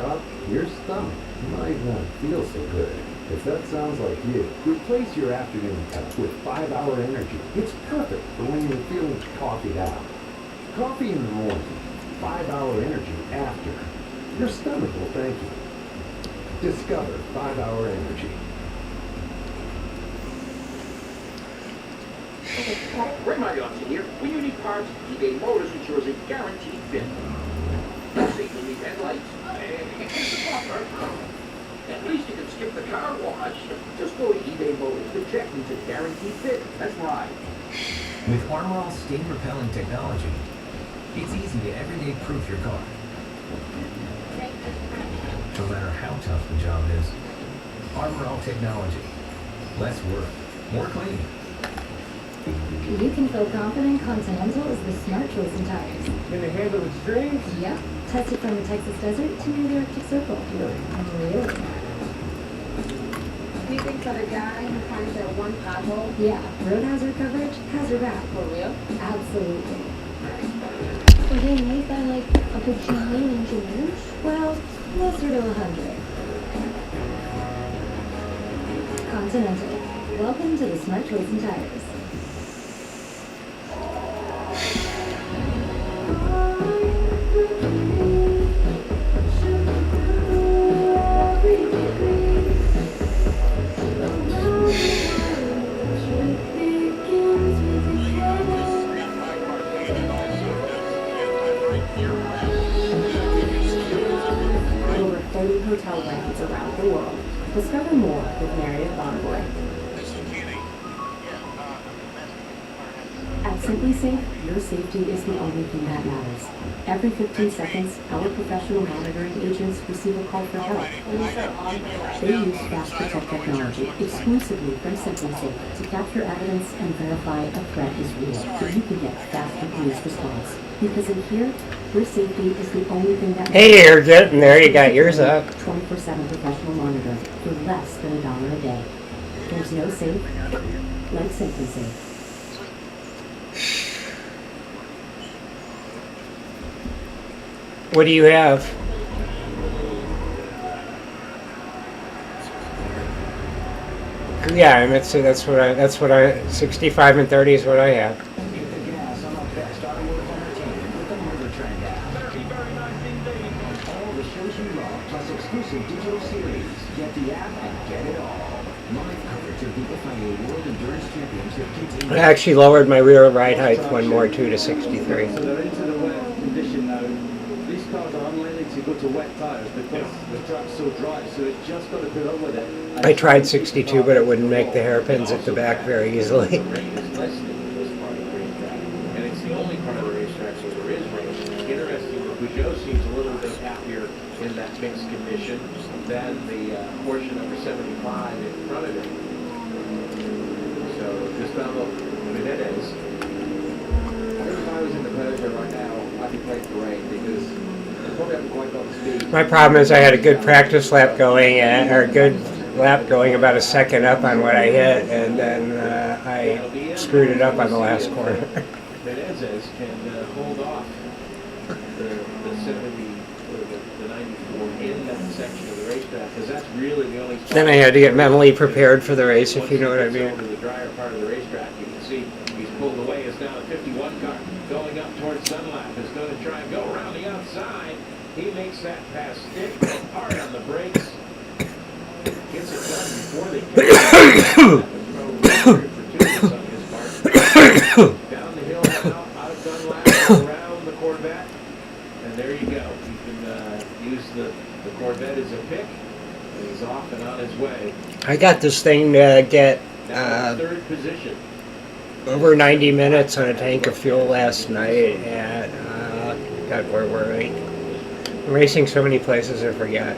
cup, your stomach might not feel so good. If that sounds like you, replace your afternoon cup with 5-Hour Energy. It's perfect for when you're feeling coffeeed out. Coffee in the morning, 5-Hour Energy after. Your stomach will thank you. Discover 5-Hour Energy. Ray Mariotti here. When you need parts, eBay Motors ensures a guaranteed fit. See, you need headlights, and it's the bumper. At least you can skip the car wash. Just go to eBay Motors to check into guaranteed fit. That's right. With Armor All stain repellent technology, it's easy to everyday proof your car. No matter how tough the job is, Armor All technology. Less work, more clean. You can feel confident Continental is the smart choice in tires. Can they handle extremes? Yep. Tested from the Texas desert to near the Arctic Circle. Really? Do you think that a guy who finds that one pothole? Yeah. Road hazard coverage has your back. For real? Absolutely. Were they made by like a bajillion engineers? Well, closer to 100. Continental. Welcome to the smart choice in tires. Over 30 hotel brands around the world. Discover more with Marriott Bonvoy. At Simply Safe, your safety is the only thing that matters. Every 15 seconds, our professional monitoring agents receive a call for help. They use Fast Protect technology exclusively from Simply Safe to capture evidence and verify a threat is real, so you can get faster police response. Because in here, your safety is the only thing that matters. Hey, you're getting there. You got yours up. 24/7 professional monitoring for less than $1 a day. There's no safe like Simply Safe. What do you have? Yeah, I mean, that's what I 65 and 30 is what I have. Get the gas on the best automotive entertainment with the Motor Trend app. All the shows you love, plus exclusive digital series. Get the app and get it all. Live coverage of the FIA World Endurance Championship continues. I actually lowered my rear ride height one more too to 63. So they're into the wet condition now. These cars are unlikely to go to wet tires because the track's so dry, so it's just got to put up with it. I tried 62, but it wouldn't make the hairpins at the back very easily. Rain is lessening in this part of the racetrack, and it's the only part of the racetrack, so there is rain. Interesting, Peugeot seems a little bit happier in that mixed condition than the portion number 75 in front of it. So Gustavo Menendez. If I was in the Peugeot right now, I'd be playing for rain because I probably haven't quite got the speed. My problem is I had a good practice lap going, or a good lap going about a second up on what I hit, and then I screwed it up on the last corner. Menendez can hold off the 70 or the 94 in that section of the racetrack because that's really the only. Then I had to get mentally prepared for the race, if you know what I mean. Over the drier part of the racetrack, you can see he's pulled away. It's now a 51 car going up towards Sunlap. Is going to try and go around the outside. He makes that pass stick hard on the brakes. Gets it done before they down the hill now, out of Dunlap, around the Corvette, and there you go. You can use the Corvette as a pick, and he's off and on his way. I got this thing to get Now third position. over 90 minutes on a tank of fuel last night, and God, where were we? I'm racing so many places I forget.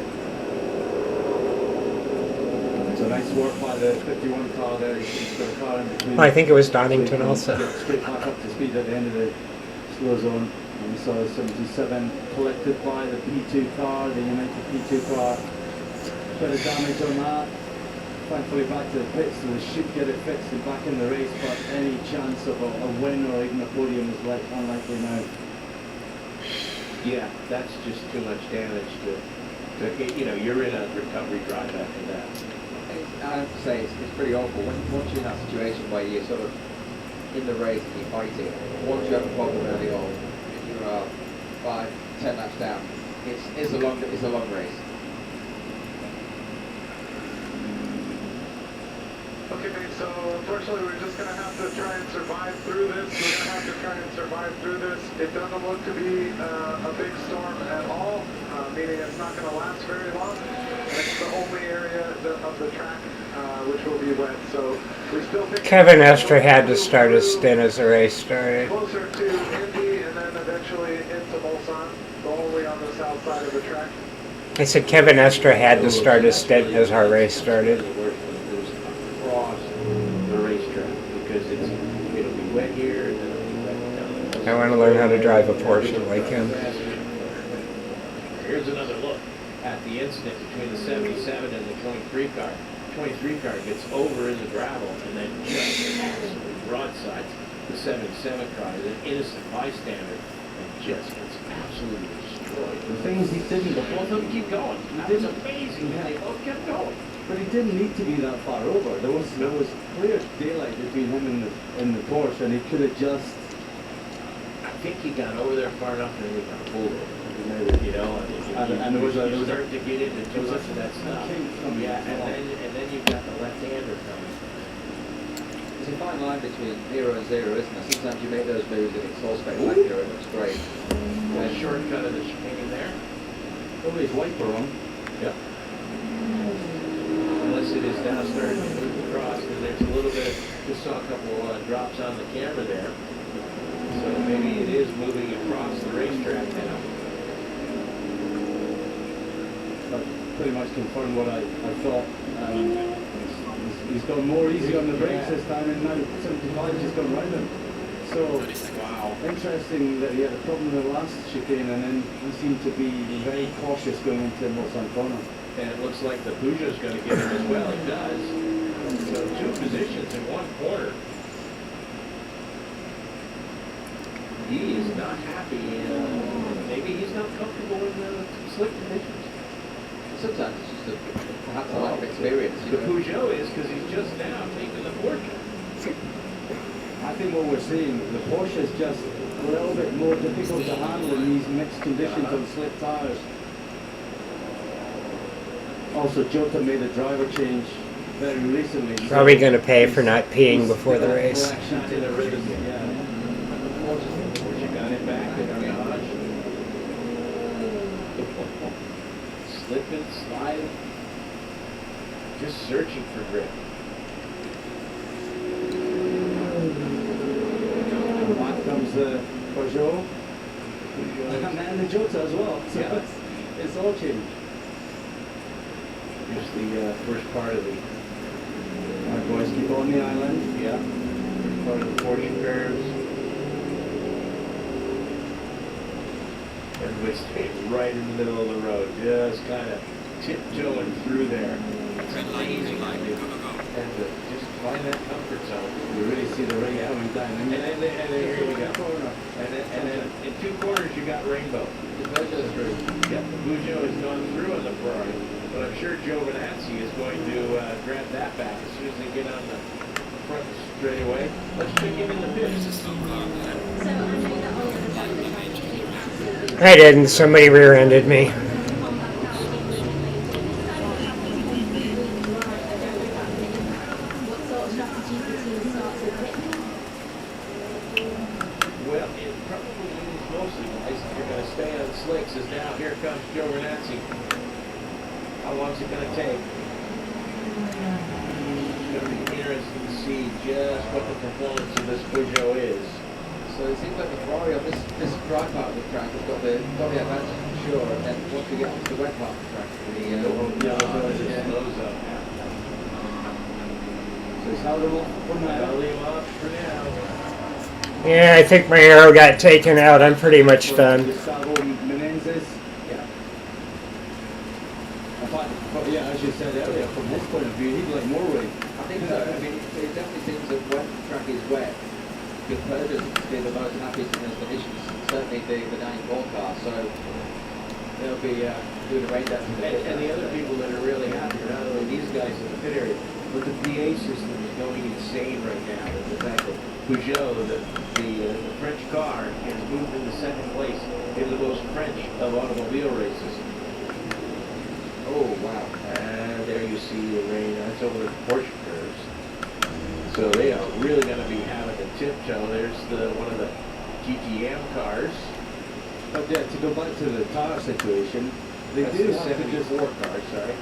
It's a nice work by the 51 car there. He's got a car in between. Well, I think it was Donnington also. Get straight back up to speed at the end of the slow zone. And we saw the 77 collected by the P2 car, the United P2 car. Bit of damage on that. Thankfully back to the pits, so they should get it fixed and back in the race, but any chance of a win or even a podium is unlikely now. Yeah, that's just too much damage to So, you know, you're in a recovery drive after that. I have to say, it's pretty awful. Once you're in that situation where you're sort of in the race and you're fighting, once you have a problem early on, and you are 5-10 laps down, it's a long race. Okay, so unfortunately we're just going to have to try and survive through this. It doesn't look to be a big storm at all, meaning it's not going to last very long. It's the only area of the track which will be wet, so we still think... Kevin Estre had to start his stint as the race started. Closer to Indy and then eventually into Mulsanne, only on the south side of the track. I said Kevin Estre had to start his stint as our race started. Across the racetrack because it'll be wet here and then it'll be wet down there. I want to learn how to drive a Porsche like him. Here's another look at the incident between the 77 and the 23 car. 23 car gets over in the gravel and then just absolutely broadsides the 77 car as an innocent bystander and just gets absolutely destroyed. The thing is, he didn't. Both of them keep going. That was amazing. Yeah. They both kept going. But he didn't need to be that far over. There was clear daylight between him and the Porsche, and he could have just. I think he got over there far enough and he got pulled over. You know, And there was a start to get into too much of that stuff. Yeah, and then you've got the left-hander coming. It's a fine line between 0 and 0, isn't it? Sometimes you make those moves and it's all spectacular, it looks great. A shortcut of the chicane there. Oh, his wiper on. Yep. Unless it is now starting to move across, and there's a little bit, just saw a couple drops on the camera there. So maybe it is moving across the racetrack now. That pretty much confirmed what I thought. He's gone more easy on the brakes this time, and now 75 just gone round him. So, wow. Interesting that he had a problem in the last chicane, and then he seemed to be very cautious going into Mulsanne corner. And it looks like the Peugeot's going to get him as well. It does. So 2 positions in 1 corner. He is not happy. Maybe he's not comfortable in the slick conditions. Sometimes it's just perhaps a lack of experience. The Peugeot is because he's just now taking the Porsche. I think what we're seeing, the Porsche is just a little bit more difficult to handle in these mixed conditions on slick tires. Also, Jota made a driver change very recently. Probably going to pay for not peeing before the race. Porsche got it back in our garage. Slipping, sliding, just searching for grip. And back comes the Peugeot. And the Jota as well. So Yeah. it's all changed. Here's the first part of the Our boys keep on the island. Yeah. Part of the Porsche curves. And we stay right in the middle of the road, just kind of tiptoeing through there. It's amazing. And just find that comfort zone. You really see the rain coming down. And then here you go. And then in 2 corners you got rainbow. The Peugeot's through. Yeah, the Peugeot has gone through on the Ferrari. But I'm sure Giovinazzi is going to grab that back as soon as they get on the front straightaway. Let's check in the pits. I didn't. Somebody rear-ended me. Well, it probably means mostly guys if you're going to stay on slicks is now here comes Giovinazzi. How long is it going to take? It's going to be interesting to see just what the performance of this Peugeot is. So it seems like the Ferrari on this dry part of the track has got the advantage for sure, and then once we get onto the wet part of the track, Slows up. So it's held him off for now. I'll leave him up for now. Yeah, I think my arrow got taken out. I'm pretty much done. Gustavo Menendez. yeah. But yeah, as you said earlier, from his point of view, he'd like more weight. I think so. I mean, it definitely seems that when the track is wet, the Peugeot seems to be the most happiest in those conditions. Certainly the 94 car. So they'll be doing the rain dance in the pit. And the other people that are really happy are not only these guys in the pit area, but the PA system is going insane right now. And the fact that Peugeot, the French car, has moved into second place in the most French of automobile races. Oh, wow. And there you see the rain. That's over the Porsche curves. So they are really going to be having a tiptoe. There's one of the GTM cars. But yeah, to go back to the tire situation, they That's do the have to just 74 car, sorry.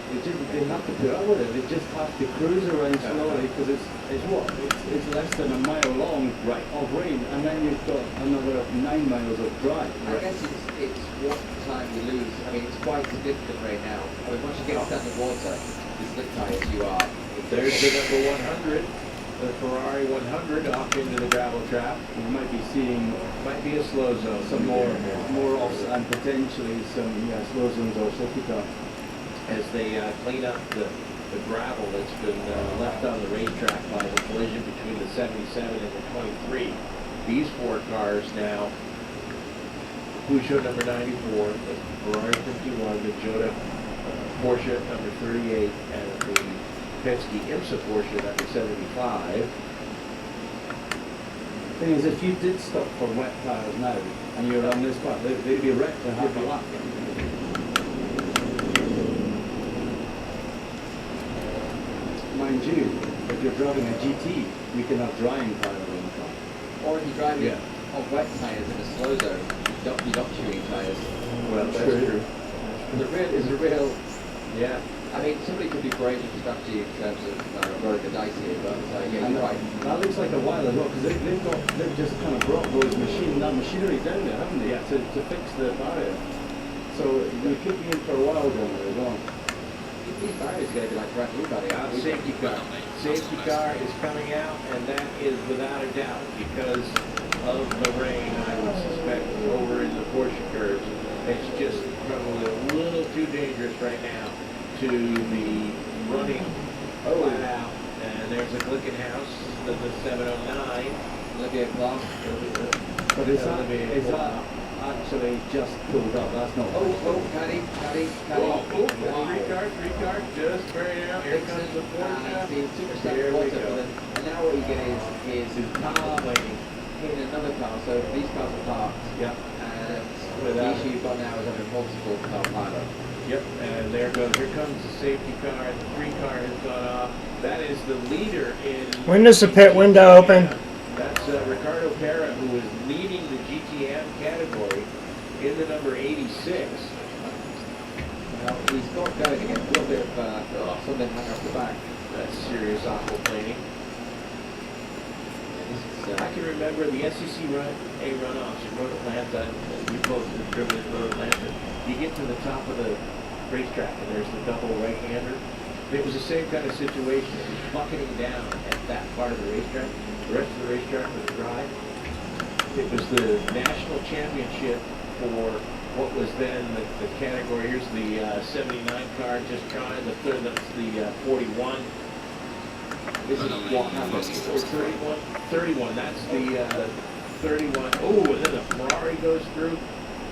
they have to put up with it. They just have to cruise around slowly because it's less than a mile long Right. of rain, and then you've got another 9 miles of dry. I guess it's what time you lose. I mean, it's quite significant right now. I mean, once you get down the water, the slip tyres you are. There's the number 100, the Ferrari 100 off into the gravel trap. You might be seeing Might be a slow zone. some more offs and potentially some slow zones or safety car. As they clean up the gravel that's been left on the racetrack by the collision between the 77 and the 23. These four cars now, Peugeot number 94, the Ferrari 51, the Jota Porsche number 38, and the Penske IMSA Porsche number 75. Thing is, if you did stop for wet tires now and you're on this part, they'd be wrecked in half a lap. Mind you, if you're driving a GT, you can have drying tires on the car. Or if you're driving on wet tyres in a slow zone, you're not chewing tyres. Well, that's true. The real, Yeah. I mean, somebody could be brave in strategy in terms of rolling the dice here, but yeah, And you're right. that looks like a while as well, because they've just kind of brought that machinery down there, haven't they? Yeah. To fix the barrier. So we could be in for a while down there as well. These barriers are going to be like brand new barriers. Safety car. Safety car is coming out, and that is without a doubt because of the rain, I would suspect, over in the Porsche curves. It's just probably a little too dangerous right now to be running flat out. And there's a Glickenhaus, the 709. Olivia Clark. But is that actually just pulled up? That's not. Caddy. Three cars, just very out. Here comes the Porsche. Too much stuff Here in we water, go. and now what you get is car hitting another car, so these cars are parked. Yep. And Without the issue you've got now is having multiple car pilot. Yep, and here comes the safety car, and the 3 car has gone off. That is the leader in... When does the pit window open? That's Ricardo Pera, who is leading the GTM category in the number 86. Well, he's got going again, a little bit of something hanging off the back. That's serious aquaplaning. I can remember the SEC runoffs in Road Atlanta. We both have driven in Road Atlanta. You get to the top of the racetrack and there's the double right-hander. It was the same kind of situation. It was bucketing down at that part of the racetrack. The rest of the racetrack was dry. It was the national championship for what was then the category. Here's the 79 car just trying the third. That's the 41. This is what happened. 31. That's the 31. Oh, and then the Ferrari goes through.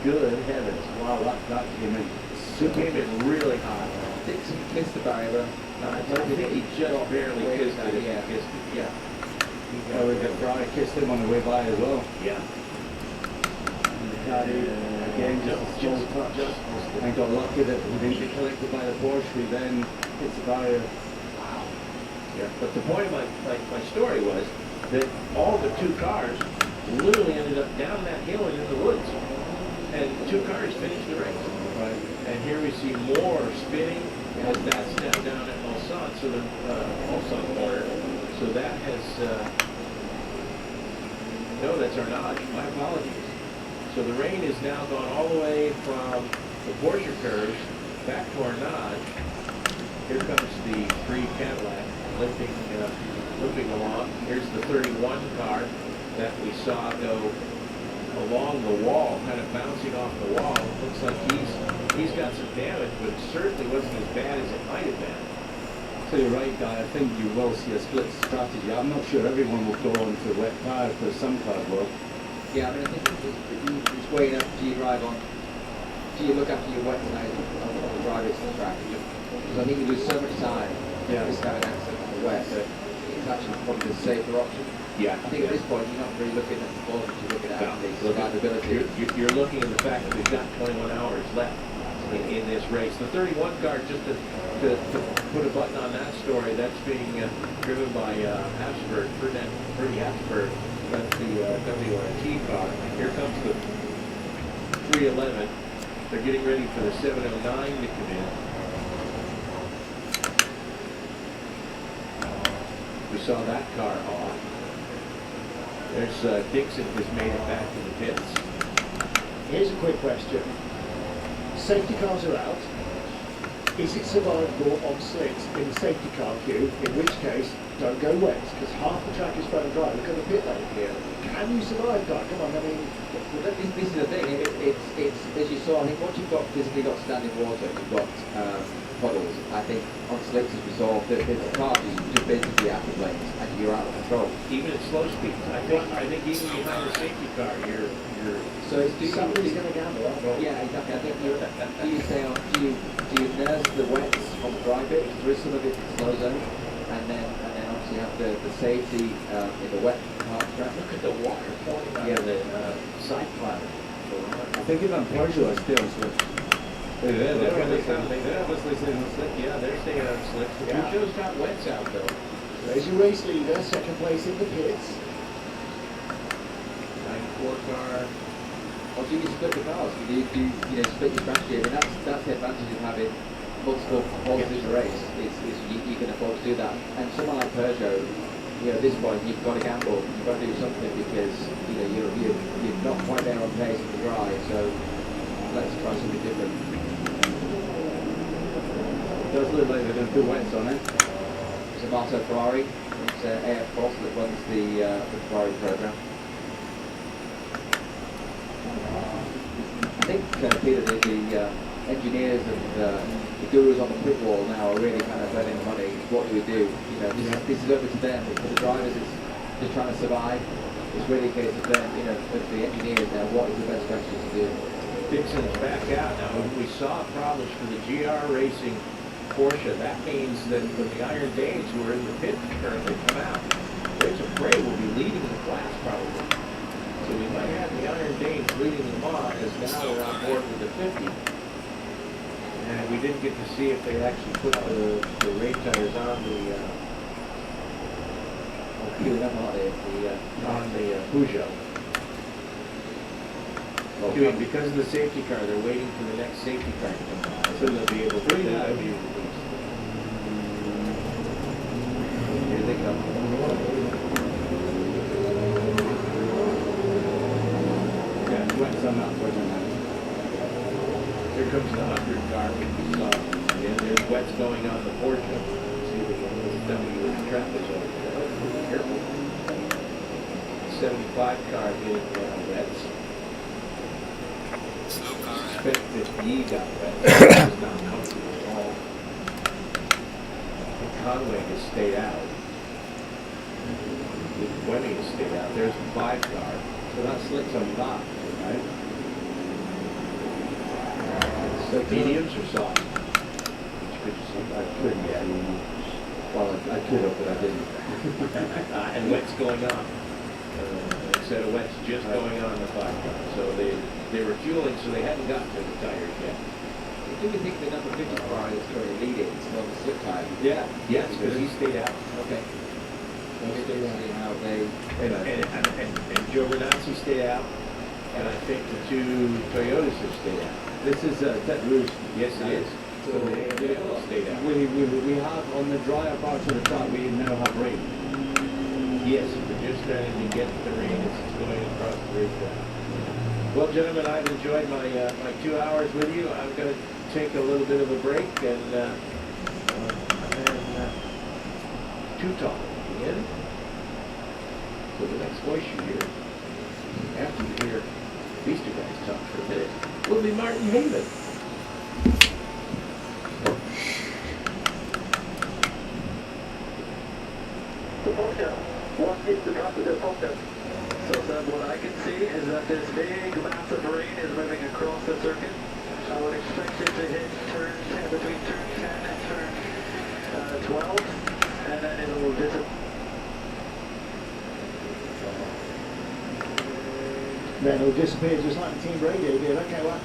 Good heavens! Wow, that came in. It came in really hot. Dixon kissed the barrier. I think he just barely kissed it. Yeah. Kissed it. Yeah. The Ferrari kissed him on the way by as well. Yeah. And the caddy, again, just a small touch. And got lucky that he didn't get collected by the Porsche, who then hits the barrier. Yeah. But the point of my story was that all the 2 cars literally ended up down that hill and in the woods. And 2 cars finished the race. Right. And here we see more spinning as that's now down at Mulsanne, so the Mulsanne corner. So that has, no, that's Arnage. My apologies. So the rain has now gone all the way from the Porsche curves back to Arnage. Here comes the 3 Cadillac limping along. Here's the 31 car that we saw go along the wall, kind of bouncing off the wall. It looks like he's got some damage, but it certainly wasn't as bad as it might have been. So you're right, Guy. I think you will see a split strategy. I'm not sure everyone will go on to wet tires, but some cars will. Yeah, I mean, I think it's weighing up. Do you drive on? Do you look after your wet tires on the drive it to the track. Because I think you lose so much time this kind of accident on the wet that it's actually probably the safer option. Yeah. I think at this point you're not really looking at performance, you're looking at the survivability. You're looking at the fact that we've got 21 hours left in this race. The 31 car, just to put a button on that story, that's being driven by Habsburg, Ferdinand Habsburg. That's the WRT car. Here comes the 311. They're getting ready for the 709 to come in. We saw that car off. There's Dixon has made it back to the pits. Here's a quick question. Safety cars are out. Is it survivable on slicks in the safety car queue? In which case, don't go wet, because half the track is front dry. Look at the pit lane here. Can you survive that? Come on, I mean... This is the thing, it's as you saw, I think once you've got physically got standing water, you've got puddles. I think on slicks as we saw, the cars just basically out of lanes and you're out of control. Even at slow speeds. I think even behind the safety car, you're so it's somebody's going to gamble, aren't they? Yeah, exactly. I think do you nurse the wets on the dry bit, because there is some of it in the slow zone, and then obviously you have the safety in the wet part of the track. Look at the water pouring out of the side platter. I think even Peugeot is still slick. They're obviously staying on slick. Yeah, they're staying on slick. The Peugeot's got wets out though. There's your race leader, second place in the pits. 94 car. Or do you split the cars? Do you split your strategy? I mean, that's the advantage of having multiple performances in a race. You can afford to do that. And someone like Peugeot, at this point you've got to gamble. You've got to do something because you're not quite there on pace in the dry. So let's try something different. It does look like they're going to put wets on it. It's a Marto Ferrari. It's AF Boss that runs the Ferrari program. I think Peter, the engineers and the gurus on the pit wall now are really kind of betting money. What do we do? This is over to them. For the drivers, it's just trying to survive. It's really a case of them, of the engineers now. What is the best strategy to do? Dixon's back out now. We saw problems for the GR Racing Porsche. That means that when the Iron Danes, who are in the pit currently, come out, Rachel Bray will be leading the class probably. So we might have the Iron Danes leading them on, as now they're on board with the 50. And we didn't get to see if they actually put the race tires on the Peugeot. Because of the safety car, they're waiting for the next safety car to come by, so they'll be able to be released. Here they come. Yeah, wets on that for now. Here comes the 100 car we saw. And there's wets going on the Porsche. See the W with the traffic over there. Careful. 75 car getting wets. Suspect that Yee got wet. It's not comfortable at all. And Conway has stayed out. Wemmy has stayed out. There's the 5 car. So that slicks on that, right? So mediums or soft? Which could you see? I could, yeah. Well, I could have, but I didn't. And wet's going on. Instead of wet's just going on in the 5 car. So they were fueling, so they hadn't gotten to the tires yet. Do you think the number 50 car is currently leading is on the slip tire? Yeah, yes, because he stayed out. Okay. We'll see how they... And Joe Renazzi stayed out, and I think the 2 Toyotas have stayed out. This is Ted Rouge. Yes, it is. So they all stayed out. We have, on the drier parts of the track, we now have rain. Yes, we're just starting to get the rain. It's going across the racetrack. Well, gentlemen, I've enjoyed my 2 hours with you. I'm going to take a little bit of a break and Two Talk again. So the next voice you hear, after you hear these 2 guys talk for a minute, will be Martin Haven. The Porsche, what is the top of the Porsche? So what I can see is that this big massive rain is moving across the circuit. I would expect it to hit turn 10, between turn 10 and turn 12, and then it'll disappear. Then it'll disappear just like the team radio did. Okay, well,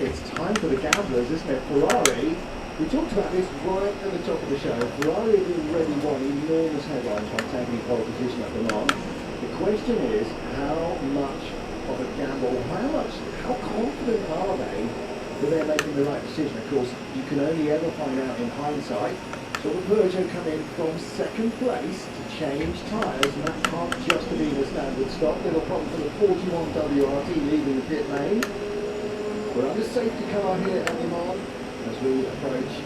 it's time for the gamblers, isn't it? Ferrari, we talked about this right at the top of the show. Ferrari have already won enormous headlines by taking pole position at Le Mans. The question is, how much of a gamble, how confident are they that they're making the right decision? Of course, you can only ever find out in hindsight. So the Peugeot come in from second place to change tyres, and that can't just have been a standard stop. Little problem for the 41 WRT leaving the pit lane. We're under safety car here at Le Mans as we approach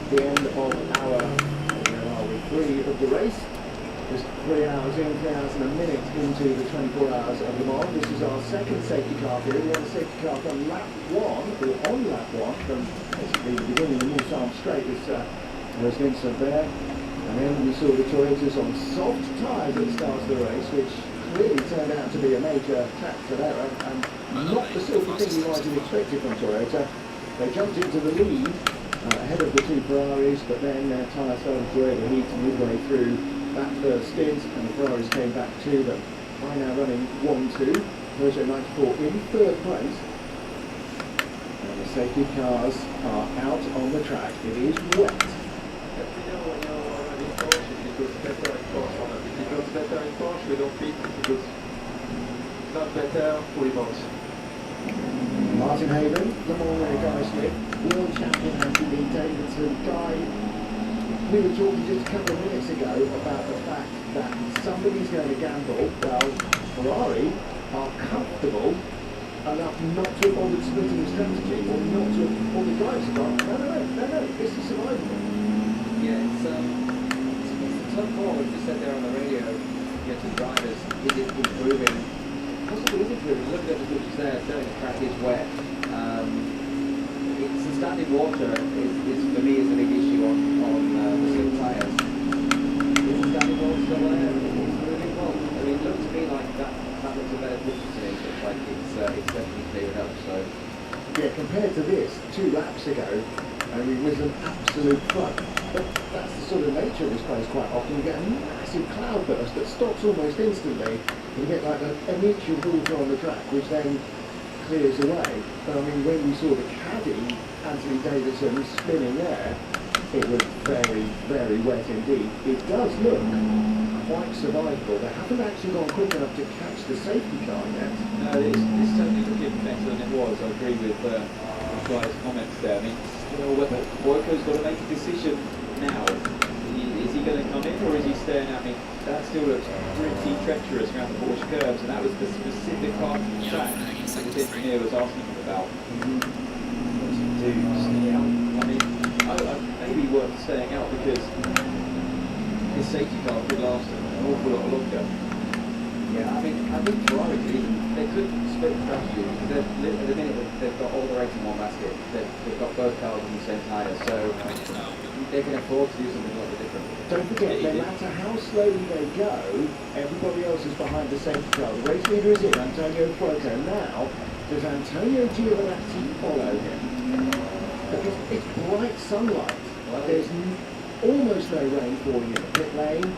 the end of our, where are we, 3 of the race. Just 3 hours in, 3 hours and a minute into the 24 hours of Le Mans. This is our second safety car period. We're on the safety car from lap 1, or on lap 1, from basically the beginning of the Mulsanne Straight. There's Vincent there. And then we saw the Toyotas on soft tyres at the start of the race, which clearly turned out to be a major tactical error, and not the sort of thing you might have expected from Toyota. They jumped into the lead ahead of the 2 Ferraris, but then their tyres started to overheat midway through that first stint, and the Ferraris came back to them. By now running 1-2, Peugeot 94 in 3rd place. And the safety cars are out on the track. It is wet. Because better in Porsche, we don't fit, because it's not better for both. Martin Haven, Le Mans winner Guy Smith, world champion Anthony Davidson. Guy, we were talking just a couple of minutes ago about the fact that somebody's going to gamble. Well, Ferrari are comfortable enough not to have bothered splitting the strategy, or not to have, all the drivers have gone, no, this is survivable. Yeah, it's a tough call. As you said there on the radio, to the drivers, is it improving? Possibly is improving. Look at the footage there, certainly the track is wet. It's the standing water is for me is a big issue on the slick tyres. Is the standing water still there? It's moving well. I mean, it looks to me like that looks a better picture to me. It looks like it's definitely cleared up. So yeah, compared to this 2 laps ago, I mean, it was an absolute flood. But that's the sort of nature of this place quite often. You get a massive cloud burst that stops almost instantly. You get like an inch of water on the track, which then clears away. But I mean, when we saw the caddy, Anthony Davidson, spinning there, it was very, very wet indeed. It does look quite survivable. They haven't actually gone quick enough to catch the safety car yet. No, it's certainly looking better than it was. I agree with Guy's comments there. I mean, Boyko's got to make a decision now. Is he going to come in, or is he staying out? I mean, that still looks pretty treacherous around the Porsche curves, and that was the specific part of the track that the engineer was asking him about. To stay out. I mean, maybe worth staying out because his safety car could last an awful lot longer. yeah, I think Ferrari could split the strategy, because at the minute they've got all the racing on basket. They've got both cars on the same tyres, so they can afford to do something a little bit different. Don't forget, no matter how slowly they go, everybody else is behind the safety car. The race leader is in, Antonio Fuoco. Now, does Antonio Giovinazzi follow him? Because it's bright sunlight. There's almost no rain falling in the pit lane.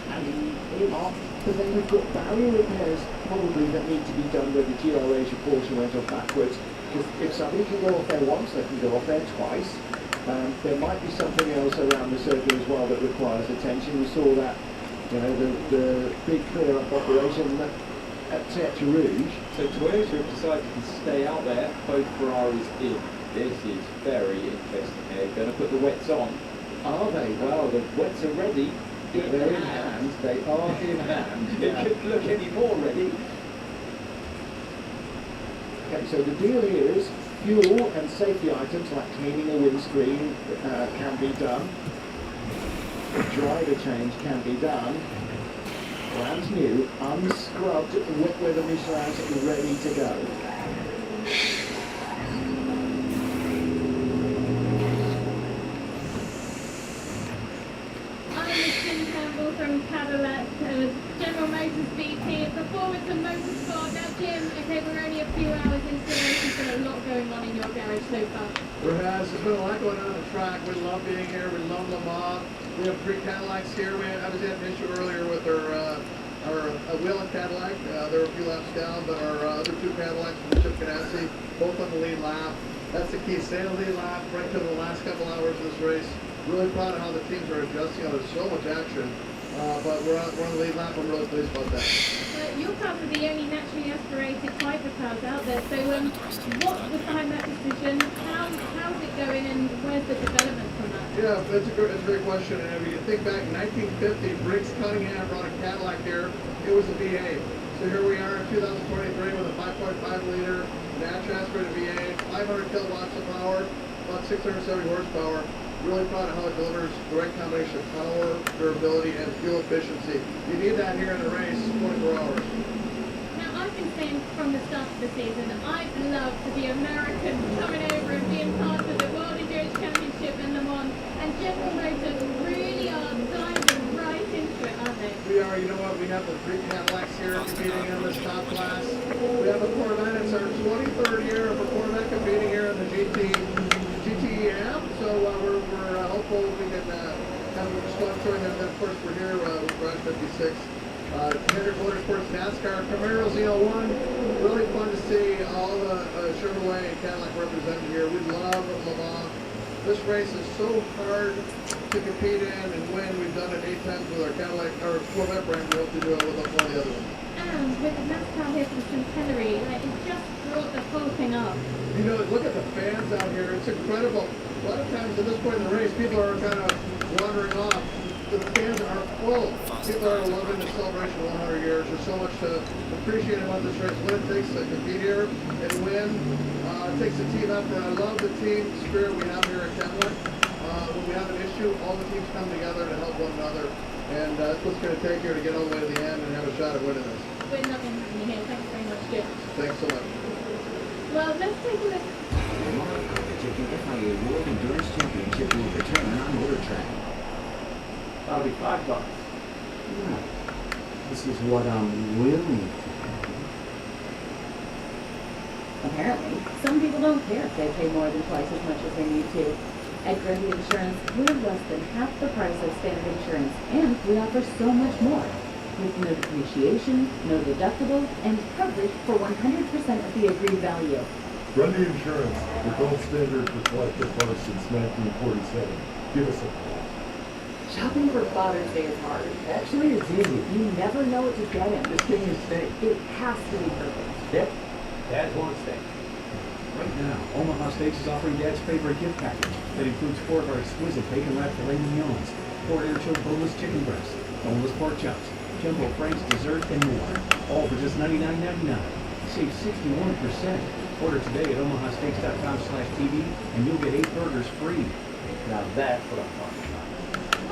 And after then we've got barrier repairs probably that need to be done where the GR Asia portion went off backwards. Because if somebody can go off there once, they can go off there twice. There might be something else around the circuit as well that requires attention. We saw that, the big clear-up operation at Tete Rouge. So Toyota have decided to stay out there, both Ferraris in. This is very interesting. They're going to put the wets on. Are they? Well, the wets are ready. They're in hand. They are in hand. It couldn't look any more ready. Okay, so the deal here is fuel and safety items like cleaning a windscreen can be done. The driver change can be done. Brand new, unscrubbed, wet weather Michelin's ready to go. I'm Kim Campbell from Cadillac. General Motors VP of Performance and Motorsport. Now, Jim, okay, we're only a few hours into the race. There's been a lot going on in your garage so far. There's been a lot going on the track. We love being here. We love Le Mans. We have 3 Cadillacs here. I was at an issue earlier with our wheel Cadillac. They were a few laps down, but our other 2 Cadillacs from Chip Ganassi, both on the lead lap. That's the key. Stay on the lead lap right to the last couple hours of this race. Really proud of how the teams are adjusting. There's so much action. But we're on the lead lap. I'm really pleased about that. Your cars are the only naturally aspirated hypercars out there. So what was behind that decision? How's it going and where's the development from that? Yeah, that's a great question. And if you think back in 1950, Briggs Cunningham brought a Cadillac here. It was a V8. So here we are in 2023 with a 5.5 liter naturally aspirated V8, 500 kilowatts of power, about 670 horsepower. Really proud of how it delivers the right combination of power, durability, and fuel efficiency. You need that here in the race 24 hours. Now, I've been saying from the start of the season, I'd love to be American coming over and being part of the World Endurance Championship in Le Mans. And General Motors really are diving right into it, aren't they? We are. You know what? We have the 3 Cadillacs here competing in this top class. We have a Corvette. It's our 23rd year of a Corvette competing here in the GTEM. So we're hopeful we can have a sponsor. And then, of course, we're here with Garage 56. Hendrick Motorsports NASCAR Camaro Z01. Really fun to see all the Chevrolet and Cadillac represented here. We love Le Mans. This race is so hard to compete in and win. We've done it 8 times with our Cadillac, our Corvette brand. We hope to do it with all the other ones. And with the NASCAR here for the centenary, it just brought the whole thing up. You know, look at the fans out here. It's incredible. A lot of times at this point in the race, people are kind of wandering off. The fans are full. People are loving the celebration of 100 years. There's so much to appreciate about this race. What it takes to compete here and win. It takes a team effort. I love the team spirit we have here at Kenwood. When we have an issue, all the teams come together to help one another. And that's what's going to take here to get all the way to the end and have a shot at winning this. We're loving having you here. Thanks very much, Jim. Thanks so much. Well, let's take a look. Tomorrow, coverage of the FIA World Endurance Championship will return on Motor Track. That'll be $5. Yeah. This is what I'm willing to do. Apparently, some people don't care if they pay more than twice as much as they need to. At Grundy Insurance, we're less than half the price of standard insurance, and we offer so much more. With no depreciation, no deductible, and coverage for 100% of the agreed value. Grundy Insurance, the gold standard for collector parts since 1947. Give us a call. Shopping for Father's Day is hard. Actually, it's easy. You never know what to get him. Just give me a steak. It has to be perfect. Yep. Dad's one steak. Right now, Omaha Steaks is offering Dad's favorite gift package that includes 4 of our exquisite bacon-wrapped filet mignons, 4 air-chilled boneless chicken breasts, boneless pork chops, jumbo franks, dessert, and more. All for just $99.99. Save 61%. Order today at omahasteaks.com/TV and you'll get 8 burgers free. Now that's what I'm talking about.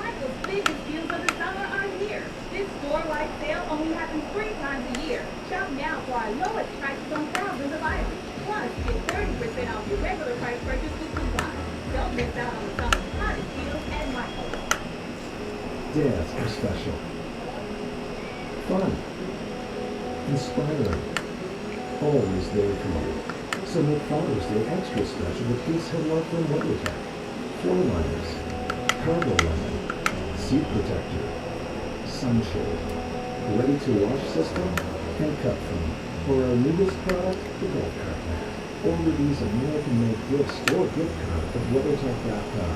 Michael's biggest deals of the summer are here. This store-wide sale only happens 3 times a year. Shop now for our lowest prices on thousands of items. Plus, get 30% off your regular price purchase with coupons. Don't miss out on the summer's hottest deals at Michael's. Dads are special. Fun. Inspiring. Always there for you. So make Father's Day extra special with these Hemlock from WeatherTech. Floor liners, cargo lemon, seat protector, sunshade, ready-to-wash system, and cut foam. For our newest product, the golf cart mat. Order these American-made gifts or gift cards at WeatherTech.com.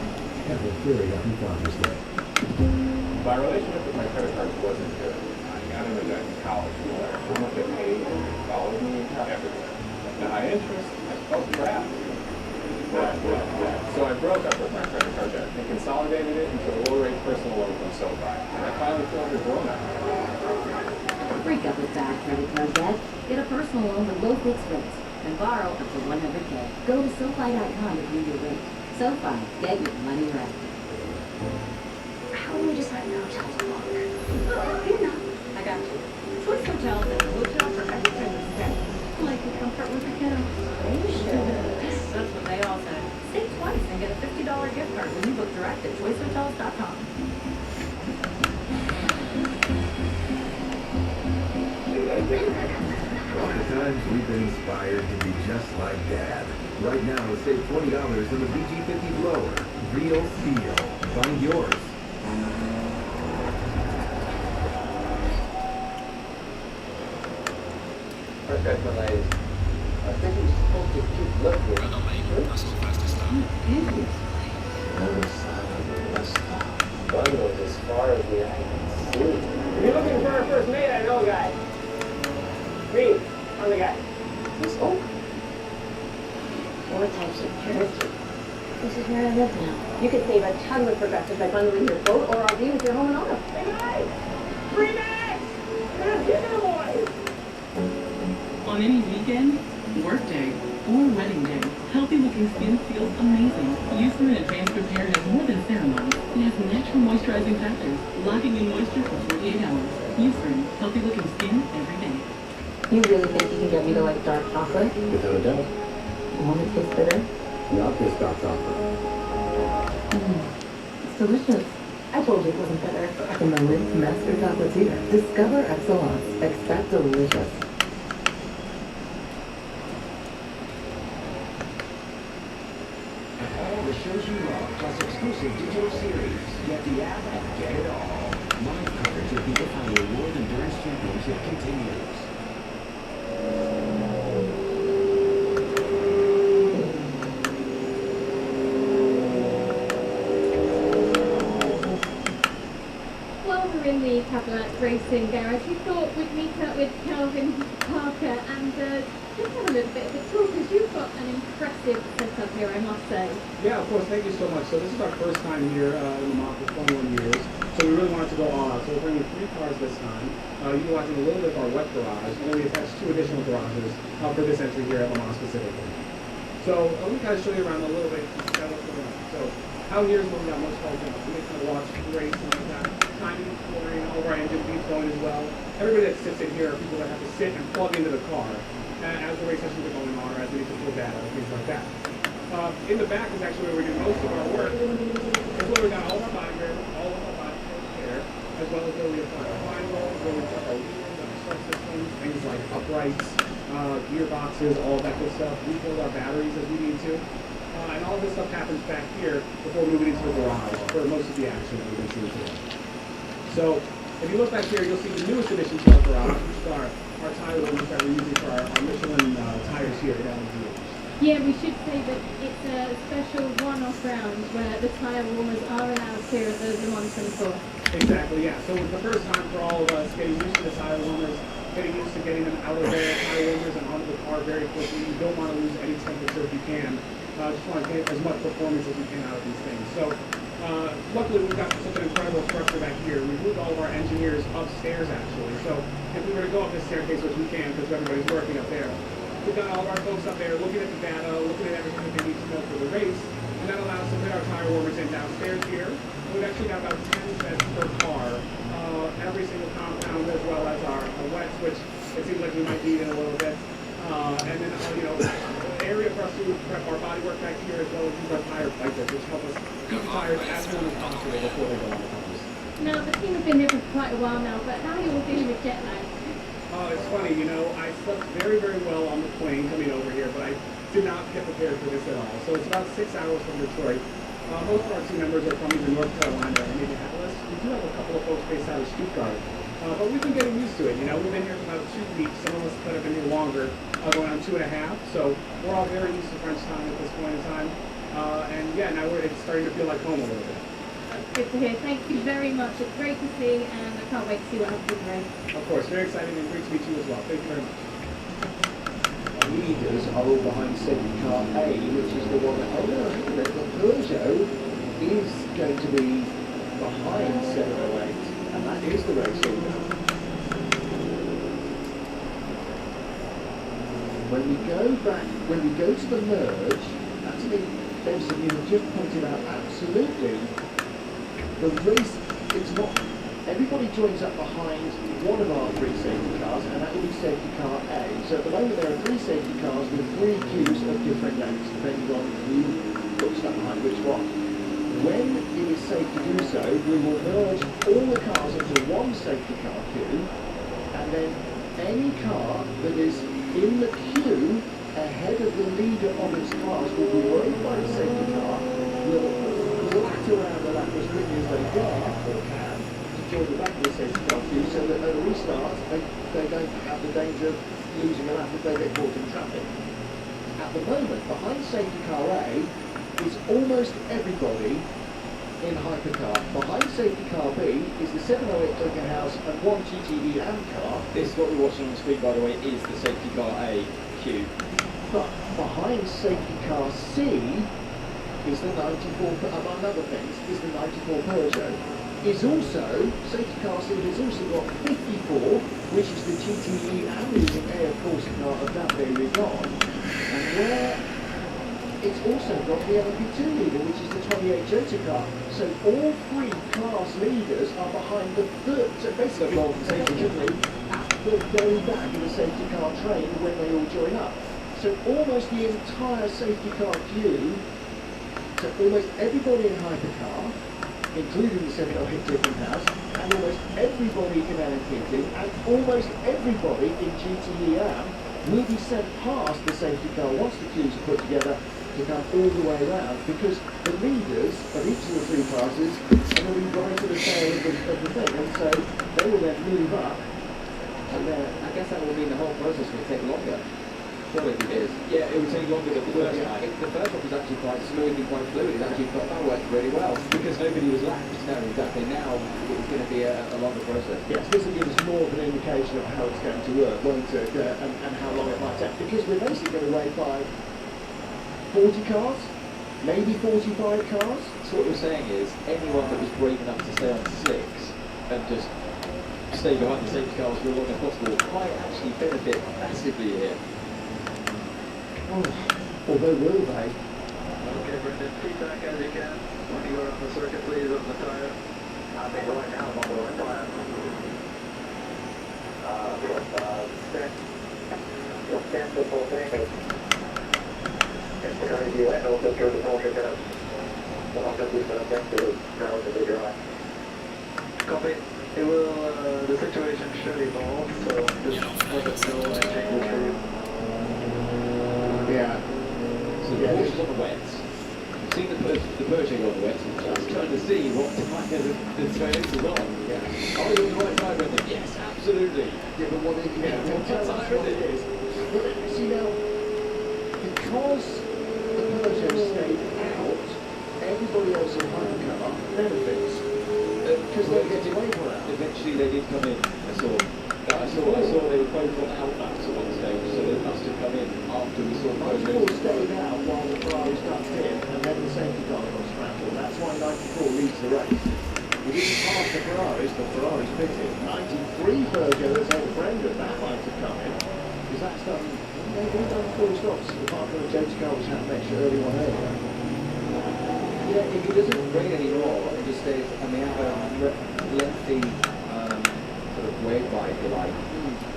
Have a very happy Father's Day. My relationship with my credit cards wasn't good. I got into that in college. How much I paid, followed me, everywhere. The high interest, I felt crap. So I broke up with my credit card debt and consolidated it into a low-rate personal loan from SoFi. And I finally feel like a grown-up. Break up with bad credit card debt. Get a personal loan with low fixed rates and borrow up to $100K. Go to SoFi.com to view your rate. SoFi, get your money right. How do we decide on hotels to book? You know. I got you. Choice Hotels is a hotel for every kind of stay. Like the comfort with a kiddo. That's what they all say. Stay twice and get a $50 gift card when you book direct at choicehotels.com. times we've been inspired to be just like Dad. Right now, save $20 on the BG50 blower. Real steel. Find yours. Okay, for ladies. I think it was supposed to keep looking. Bundled as far as the eye can see. If you're looking for our first mate, I know a guy. Me, I'm the guy. Miss Oak. 4 types of character. This is where I live now. You could save a ton with Progressive by bundling your boat or RV with your home and auto. Hey guys! Free max! Let's get them boys! On any weekend, workday, or wedding day, healthy looking skin feels amazing. Eucerin Advanced Repair has more than ceremony. It has natural moisturizing factors, locking in moisture for 48 hours. Eucerin, healthy looking skin every day. You really think you can get me to like dark chocolate? Without a doubt. Won't it taste bitter? Not this dark chocolate. It's delicious. I told you it wasn't better. From the Lindt Master Chocolatier, discover excellence. Expect delicious. All the shows you love, plus exclusive digital series. Get the app and get it all. Live coverage of the ESeniors World Endurance Championship continues. While we're in the Cadillac Racing Garage, we thought we'd meet up with Calvin Parker and just have a little bit of a talk, because you've got an impressive setup here, I must say. Yeah, of course. Thank you so much. So this is our first time here in the Mach for 21 years. So we really wanted to go all out. So we're bringing 3 cars this time, utilizing a little bit of our wet garage, and then we attached 2 additional garages for this entry here at Le Mans specifically. So we kind of show you around a little bit. So out here is where we got most cars going. So we kind of watch the race and like that. Timing, quartering, all of our engine beats going as well. Everybody that sits in here are people that have to sit and plug into the car as the race sessions are going on, or as we need to pull data, and things like that. In the back is actually where we do most of our work. It's where we got all of our body gear, all of our body care, as well as where we apply our firewalls, where we put our wheels and our subsystems, things like uprights, gearboxes, all that good stuff. We build our batteries as we need to. And all of this stuff happens back here before moving into the garage for most of the action that we've been seeing today. So if you look back here, you'll see the newest addition to our garage, which is our tire warmers that we're using for our Michelin tires here at LMDH. Yeah, we should say that it's a special one-off round where the tyre warmers are allowed here at the Le Mans 24. Exactly, yeah. So it's the first time for all of us getting used to the tire warmers, getting used to getting them out of the tire warmers and onto the car very quickly. You don't want to lose any temperature if you can. Just want to get as much performance as we can out of these things. So luckily we've got such an incredible structure back here. We moved all of our engineers upstairs actually. So if we were to go up this staircase, which we can because everybody's working up there, we've got all of our folks up there looking at the data, looking at everything that they need to know for the race, and that allows us to put our tire warmers in downstairs here. We've actually got about 10 sets per car, every single compound as well as our wets, which it seems like we might need in a little bit. And then, area for us to prep our body work back here as well as use our tire fighters, which help us keep the tires as warm as possible before they go on the cars. Now, the team have been there for quite a while now, but how are you all dealing with jet lag? It's funny, I slept very, very well on the plane coming over here, but I did not get prepared for this at all. So it's about 6 hours from Detroit. Most of our team members are from either North Carolina or Indianapolis. We do have a couple of folks based out of Stuttgart. But we've been getting used to it, We've been here for about 2 weeks. Some of us that have been here longer, going on 2.5. So we're all very used to French time at this point in time. Now it's starting to feel like home a little bit. That's good to hear. Thank you very much. It's great to see, and I can't wait to see what happens in the race. Of course, very exciting and great to meet you as well. Thank you very much. Our leaders are all behind safety car A, which is the one that, the Peugeot is going to be behind 708, and that is the race order. When we go to the merge, actually, Benson, you have just pointed out absolutely, the race, it's not, everybody joins up behind one of our 3 safety cars, and that will be safety car A. So at the moment there are 3 safety cars with 3 queues of different lengths, depending on who puts that behind which one. When it is safe to do so, we will merge all the cars into one safety car queue, and then any car that is in the queue ahead of the leader of its class will be worried by the safety car, will flat around the lap as quickly as they dare or can to join the back of the safety car queue so that at a restart they don't have the danger of losing a lap if they get caught in traffic. At the moment, behind safety car A is almost everybody in hypercar. Behind safety car B is the 708 Glickenhaus and one GTE AM car. This, what we're watching on the screen, by the way, is the safety car A queue. But behind safety car C is the 94, among other things, is the 94 Peugeot. Is also, safety car C has also got 54, which is the GTE AM using Air Corsica of Davide Rigon. And where it's also got the LMP2 leader, which is the 28 Jota car. So all three class leaders are behind the third, so basically at the very back of the safety car train when they all join up. So almost the entire safety car queue, so almost everybody in hypercar, including the 708 Glickenhaus, and almost everybody in LMP2, and almost everybody in GTE AM will be sent past the safety car once the queues are put together to come all the way around, because the leaders of each of the three classes are going to be right to the tail of the thing, and so they will then move up. And I guess that will mean the whole process will take longer. Surely it is. Yeah, it would take longer than the first time. The first one was actually quite smooth and quite fluid. It actually that worked really well because nobody was lapped. No, exactly. Now it's going to be a longer process. Yes, this will give us more of an indication of how it's going to work, won't it? And how long it might take. Because we're basically going to wait by 40 cars, maybe 45 cars. So what we're saying is anyone that was brave enough to stay on slicks and just stay behind the safety cars for as long as possible might actually benefit massively here. Although will they? Okay, Brendan, feedback as you can. When you go up the circuit, please, on the tire. I'll be going now, I'm on the right tire. Stand the whole thing. And behind you, I know that you're the whole thing. But I'll just do that next to relatively dry. Copy. It will, the situation should evolve, so just let us know and change it for you. Yeah. So the Porsche is on the wets. See the Peugeot on the wets. Just trying to see what tyre the Toyota is on. Yeah. Are you on the right side with them? Yes, absolutely. Yeah, but what it is. But see now, because the Peugeot stayed out, everybody else in hypercar benefits. Because they get away from that. Eventually they did come in. I saw they were both on outlaps at one stage, so they must have come in after we saw the 94 stayed out while the Ferrari ducked in, and then the safety car got scrambled. That's why 94 leads the race. We didn't pass the Ferraris pitted. 93 Peugeot that's over Brendan, that might have come in. Because that's done, they've all done full stops, apart from the Jota car which had an extra early one earlier. Yeah, if it doesn't rain anymore, it just stays, and they have a lengthy sort of wave by, if you like.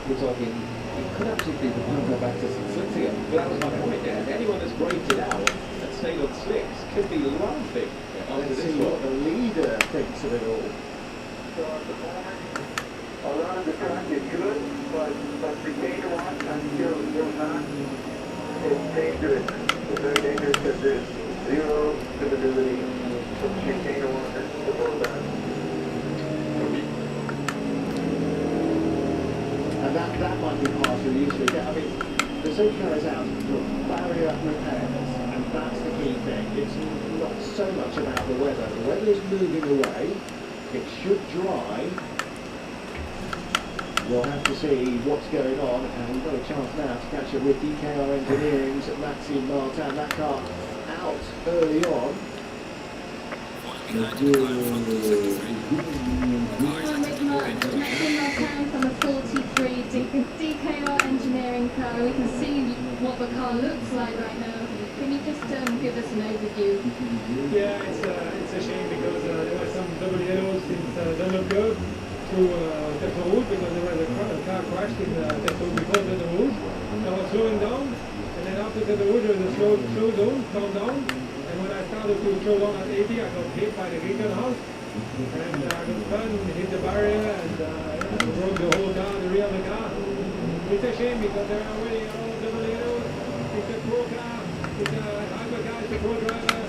We're talking, it could actually be the one go back to some slicks again. But that was my point there. Anyone that's braked it out and stayed on slicks could be laughing after Let's this see one. what the leader thinks of it all. So at the moment, a lot of the track is good, but the data one until you're not, it's dangerous. It's very dangerous because there's zero visibility from container one to both sides. And that might be part of the issue. Yeah, I mean, the safety car is out for barrier repairs, and that's the key thing. It's not so much about the weather. The weather is moving away. It should dry. We'll have to see what's going on, and we've got a chance now to catch up with DKR Engineering's Maxime Martin. That car out early on. From a 43 DKR engineering car. We can see what the car looks like right now. Can you just give us an overview? Yeah, it's a shame because there were some double yellows since Dunlop Curve through Tesla Route because there was a car crashed in Tesla before Tesla Route. I was slowing down, and then after Tesla Route there was a slow zone, calm down. And when I started to slow down at 80, I got hit by the Glickenhaus. And I got spun, hit the barrier, and broke the whole car, the rear of the car. It's a shame because they're already all double heroes. It's a pro car. It's a hypercar. It's a pro driver.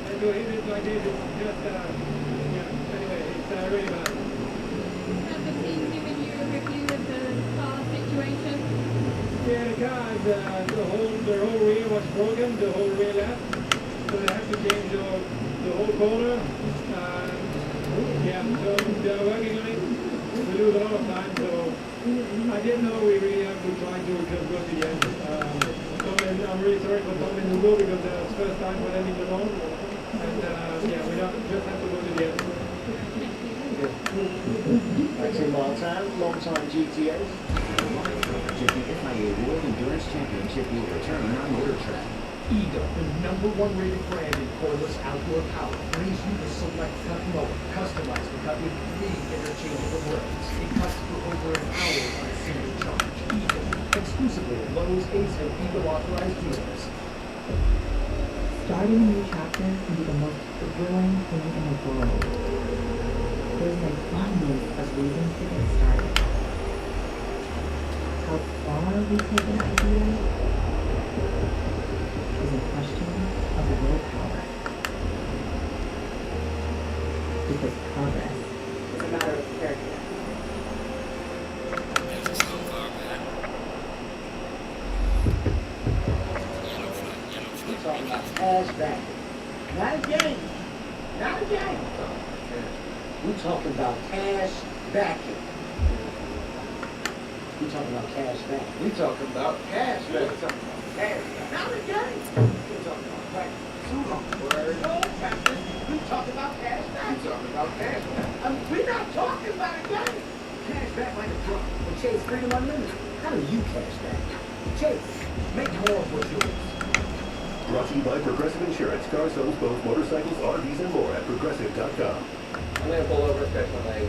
And to hit it like this, it's just, yeah. Anyway, it's really bad. Have the team given you a review of the car situation? Yeah, the car, the whole rear was broken, the whole rear left. So they have to change the whole corner. Yeah, so they're working on it. We lose a lot of time, so I didn't know we really have to try to just go to the end. I'm really sorry for Tom and Hugo because it's the first time for them in the long. And yeah, we just have to go to the end. That's in Martin, long-time GTS. The FIA World Endurance Championship will return on Motor Track. Ego, the #1 rated brand in cordless outdoor power, brings you the Select Cut mower, customized to cut with 3 interchangeable blades. It cuts for over an hour on a single charge. Ego, exclusively at Lowe's, Ace, and Ego authorized dealers. Starting a new chapter can be the most thrilling thing in the world. There's an abundance of reasons to get started. How far we take an idea is a question of willpower. Because progress is a matter of character. We're talking about cash back. Not a game. Not a game. We're talking about cash backing. We're talking about cash back. We talking about cash back. Cash back. Not a game. We're talking about back. Too long. Word. No, Captain. We're talking about cash back. We're talking about cash back. We're not talking about a game. Cash back like a truck. Well, Chase, Freedom Unlimited. How do you cash back? Chase, make more of what's yours. Brought to you by Progressive Insurance. Cars, homes, boats, motorcycles, RVs, and more at Progressive.com. I'm going to pull over especially when I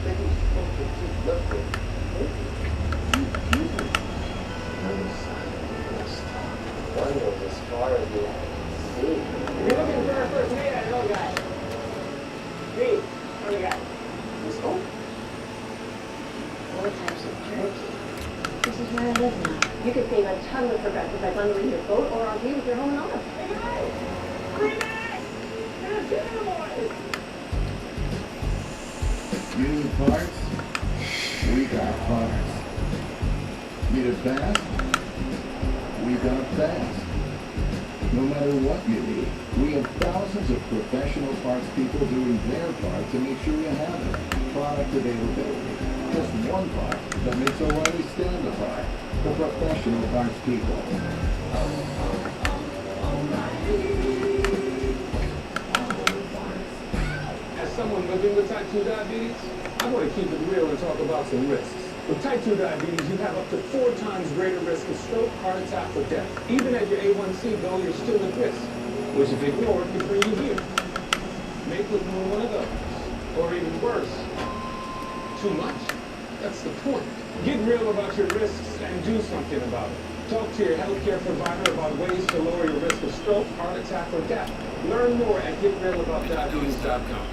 think he's supposed to keep lifting. One was as far as the eye can see. You're looking for our first mate, I know, guys. Me, I'm the guy. Let's go. 4 types of jerky. This is where I live now. You could save a ton with Progressive by bundling your boat or RV with your home and auto. Hey, guys! Green eggs! And a dinner, boys! You need parts? We got parts. Need it fast? We got fast. No matter what you need, we have thousands of professional parts people doing their part to make sure you have it. Product availability. Just one part that makes O'Reilly stand apart. The professional parts people. As someone living with type 2 diabetes, I want to keep it real and talk about some risks. With type 2 diabetes, you have up to 4 times greater risk of stroke, heart attack, or death. Even at your A1C goal, you're still at risk, which if ignored could bring you here. Make with one of those. Or even worse, too much? That's the point. Get real about your risks and do something about it. Talk to your healthcare provider about ways to lower your risk of stroke, heart attack, or death. Learn more at getrealaboutdiabetes.com.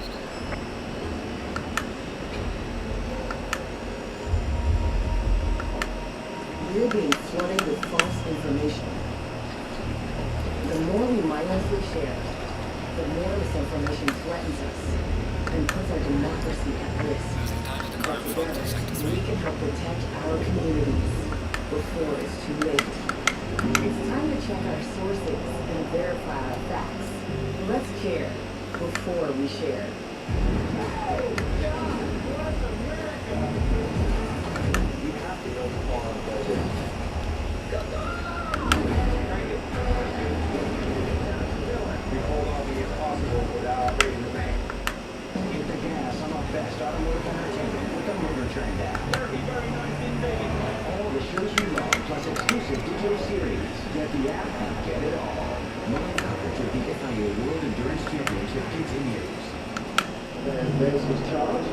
We're being flooded with false information. The more we mindlessly share, the more misinformation threatens us and puts our democracy at risk. But together, we can help protect our communities before it's too late. It's time to check our sources and verify our facts. Let's care before we share. You have to go on budget. We hold on the impossible without operating the bank. Hit the gas on our best automotive entertainment with the Motor Trend app. All the shows you love, plus exclusive digital series. Get the app and get it all. More coverage of the FIA World Endurance Championship continues. There's his charge.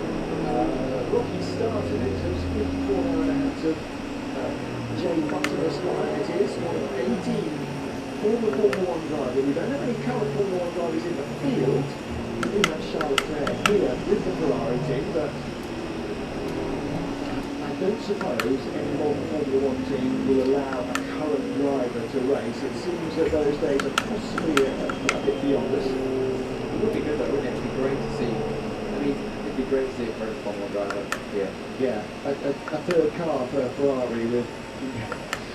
Look, he started it. It was 54 hours of Jay Butler Esquire. It is one of 18 former Formula 1 drivers. We don't have any current Formula 1 drivers in the field. We do have Charles Leclerc here with the Ferrari team, but don't suppose any modern Formula One team will allow a current driver to race. It seems that those days are possibly a bit beyond us. It would be good though, wouldn't it? It'd be great to see. I mean, it'd be great to see a current Formula One driver. Yeah. Yeah, a third car for Ferrari with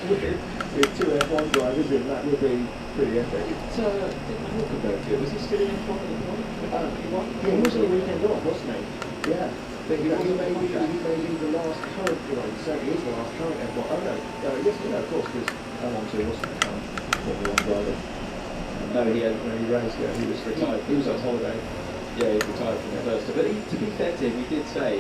two F1 drivers in, that would be pretty epic. Didn't Hulkenberg do it? Was he still in F1 at the point? Yeah, he was on the weekend off, wasn't he? Yeah. But he may be the last current, well, he certainly is the last current F1. Oh no, yes, of course, because Alonso wasn't a current Formula 1 driver. No, he had, when he raced, yeah, he was retired. He was on holiday. Yeah, he retired from the first. But to be fair to him, he did say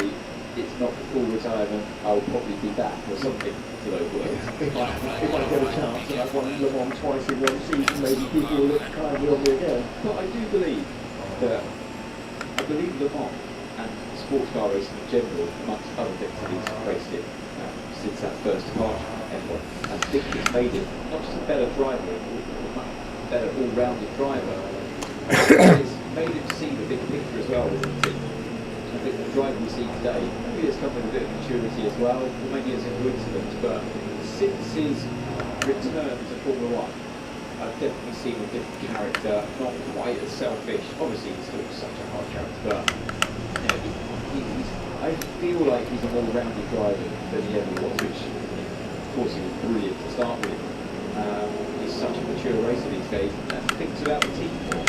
it's not full retirement. I'll probably be back or something to those words. If I get a chance and I've won Le Mans twice in one season, maybe people will look kindly on me again. But I do believe that Le Mans and sports car racing in general, amongst other things that he's raced in since that first departure from F1, I think it's made him not just a better driver, a much better all-rounded driver. It's made him see the big picture as well with the team. I think the driver we see today, maybe it's come with a bit of maturity as well, or maybe it's a coincidence, but since his return to Formula 1, I've definitely seen a different character, not quite as selfish. Obviously, he's still such a hard character, but I feel like he's a more rounded driver than he ever was, which, of course, he was brilliant to start with. He's such a mature racer these days, and thinks about the team more.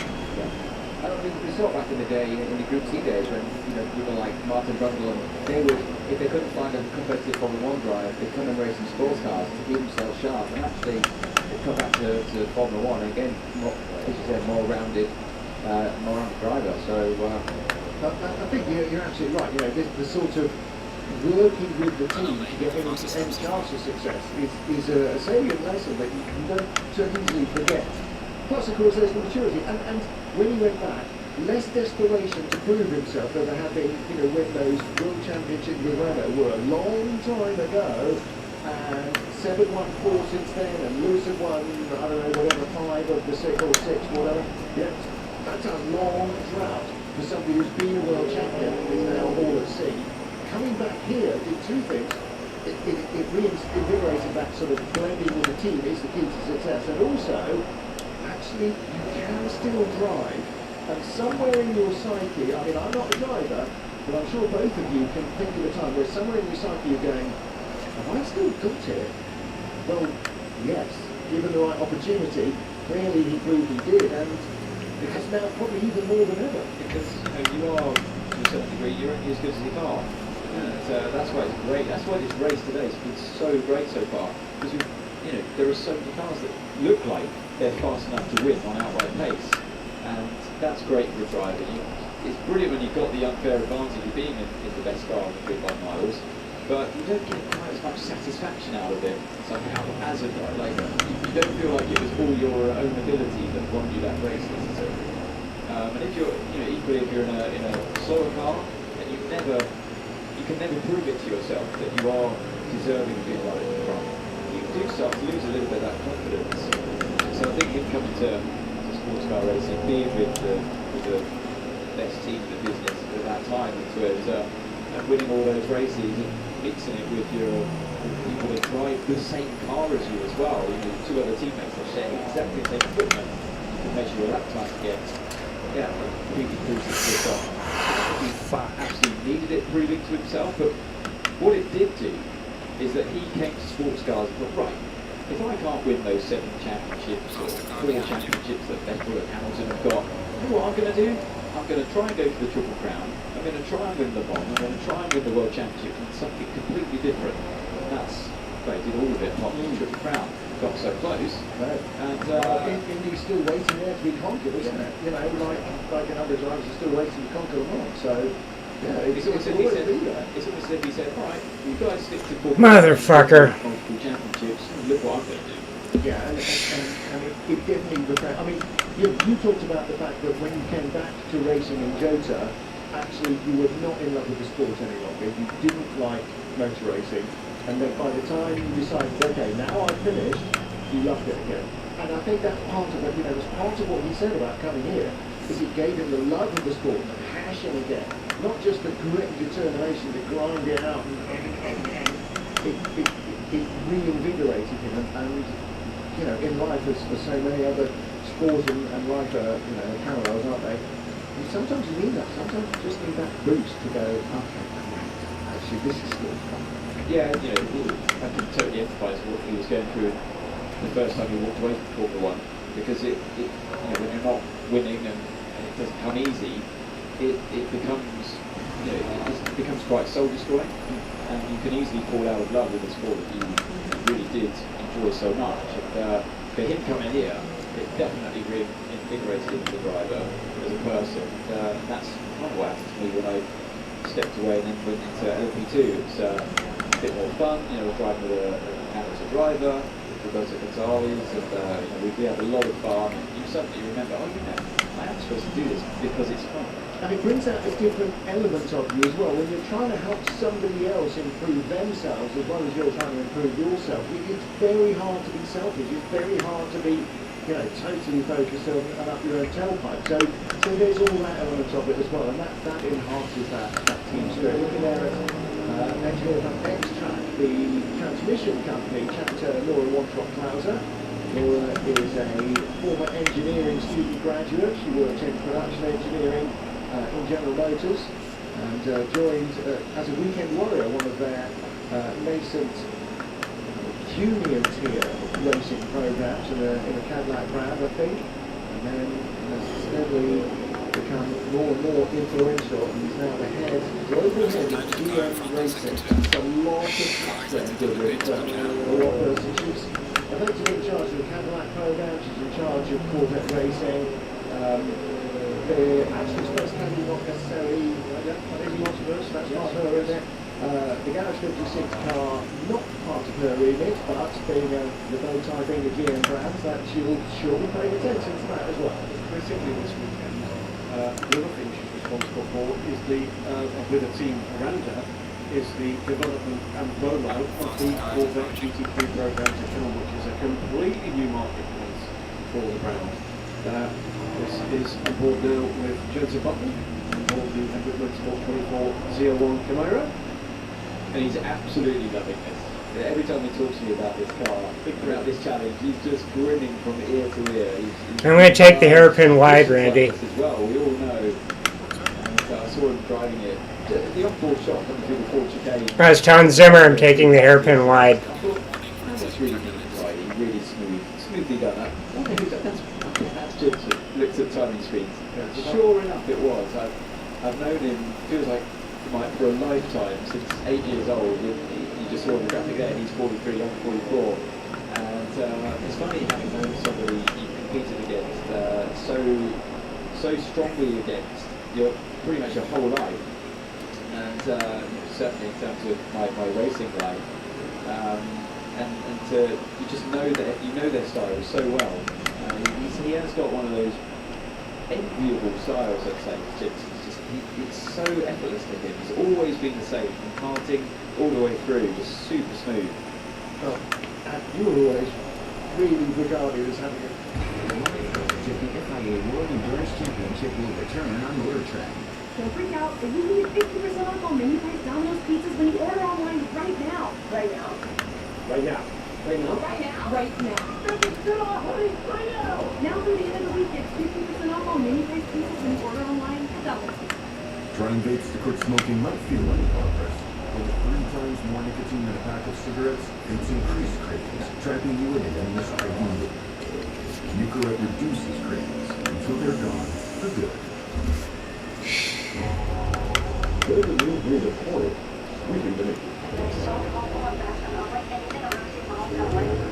I don't think we saw back in the day, in the Group C days, when people like Martin Brundle, they would, if they couldn't find a competitive Formula 1 drive, they'd come and race in sports cars to keep themselves sharp, and actually they'd come back to Formula 1, and again, more, as you said, more rounded driver. So I think you're absolutely right. The sort of working with the team to get any chance of success is a salient lesson that you don't so easily forget. Plus, of course, there's the maturity, and when he went back, less desperation to prove himself than there had been, when those World Championships with Renault were a long time ago, and Seb had won 4 since then, and Lewis had won, I don't know, whatever, 5 of the 6 or 6, whatever. Yeah, that's a long drought for somebody who's been a world champion and is now all at sea. Coming back here did two things. It reinvigorated that sort of blending with the team is the key to success, and also, actually, you can still drive, and somewhere in your psyche, I mean, I'm not a driver, but I'm sure both of you can think of a time where somewhere in your psyche you're going, have I still got it? Well, yes, given the right opportunity, clearly he proved he did, and it has now probably even more than ever. Because you are, to a certain degree, you're only as good as your car. And that's why it's great. That's why this race today has been so great so far. Because there are so many cars that look like they're fast enough to win on outright pace, and that's great for a driver. It's brilliant when you've got the unfair advantage of being in the best car on the grid by miles, but you don't get quite as much satisfaction out of it somehow as a driver. Like, you don't feel like it was all your own ability that won you that race necessarily. And if you're, equally if you're in a slower car, and you can never prove it to yourself that you are deserving of being right in the front. You do start to lose a little bit of that confidence. So I think him coming to sports car racing, being with the best team in the business at that time, and winning all those races and mixing it with your people that drive the same car as you as well. Two other teammates that share exactly the same equipment. You can measure your lap time against. Yeah, completely proves it to yourself. He absolutely needed it proving to himself, but what it did do is that he came to sports cars and thought, right, if I can't win those 7 championships or 4 championships that Vettel and Hamilton have got, you know what I'm going to do? I'm going to try and go for the Triple Crown. I'm going to try and win Le Mans. I'm going to try and win the World Championship and something completely different. And that's, well, he did all of it apart from the Triple Crown. Got so close. Right. And Indy's still waiting there to be conquered, isn't it? Like a number of drivers are still waiting to conquer Le Mans. So, yeah, it's almost as if he said, all right, you guys stick to Motherfucker. multiple championships, and look what I'm going to do. Yeah, and it definitely reflects. I mean, you talked about the fact that when you came back to racing in Jota, actually you were not in love with the sport any longer. You didn't like motor racing, and then by the time you decided, okay, now I've finished, you loved it again. And I think that's part of it. It's part of what he said about coming here, is it gave him the love of the sport, the passion again, not just the grit and determination to grind it out and it reinvigorated him, and you know, in life, as so many other sports and life are, you know, parallels, aren't they? And sometimes you need that. Sometimes you just need that boost to go, okay, actually, this is still fun. Yeah, you know, I can totally empathise with what he was going through the first time he walked away from Formula One, because you know, when you're not winning and it doesn't come easy, it becomes, you know, it becomes quite soul destroying, and you can easily fall out of love with the sport that you really did enjoy so much. And for him coming here, it definitely reinvigorated him as a driver, as a person. And that's kind of what happened to me when I stepped away and then went into LP2. It's a bit more fun, you know, we're driving with an amateur driver, Roberto Gonzalez, and you know, we had a lot of fun. And you suddenly remember, oh, you know, I am supposed to do this because it's fun. And it brings out a different element of you as well. When you're trying to help somebody else improve themselves as well as you're trying to improve yourself, it's very hard to be selfish. It's very hard to be, you know, totally focused on up your own tailpipe. So there's all that element of it as well, and that enhances that team spirit. Looking there at engineer from X-Track, the transmission company, chapter Laura Wontrop-Klauser. Laura is a former engineering student graduate. She worked in production engineering in General Motors, and joined as a weekend warrior, one of their nascent junior tier racing programs in a Cadillac brand, I think, and then has steadily become more and more influential, and he's now the global head of GM Racing. That's a lot of hats there to with one person. She's effectively in charge of the Cadillac program, she's in charge of Corvette racing. The actual space caddy not necessarily multiverse, that's not her, is it? The Garage 56 car, not part of her remit, but being the bow tie being the GM brands, that she'll be paying attention to that as well. Basically this weekend, the other thing she's responsible for is with a team around her, is the development and rollout of the Corvette GT3 program to come, which is a completely new marketplace for the brand. This is on board now with Joseph Button, on board the Edward Motorsport 24 Z01 Camaro, And he's absolutely loving this. Every time he talks to me about this car, about this challenge, he's just grinning from ear to ear. I'm going to take the hairpin wide, Randy. As well, we all know. And I saw him driving it. The off-board shot coming through the Ford chicane. As John Zimmer, I'm taking the hairpin wide. That's really neat riding, really smoothly done. That's just looks at timing screens. Sure enough, it was. I've known him. Feels like for a lifetime, since 8 years old. You just saw the graphic there. He's 43, I'm 44, and it's funny having known somebody you competed against so strongly against your pretty much your whole life, and certainly in terms of my racing life, and you just know their styles so well. He has got one of those enviable styles, I'd say. It's so effortless to him. It's always been the same, from karting all the way through, just super smooth. Well, you were always really regarded as having the FIA World Endurance Championship will return on Motor Track. Don't freak out, but you need 50% off on menu price Domino's pizzas when you order online right now. Right now. Right now. Right now? Right now. Right now. 50% off, honey, right now. Now through the end of the week, get 50% off on menu price pizzas when you order online at Domino's. Trying vapes to quit smoking might feel like progress. Over 3 times more nicotine than a pack of cigarettes, vapes increase cravings, trapping you in an endless craving loop. Nicorette reduces cravings until they're gone for good. There's a new breed of hornet, sweeping the nation.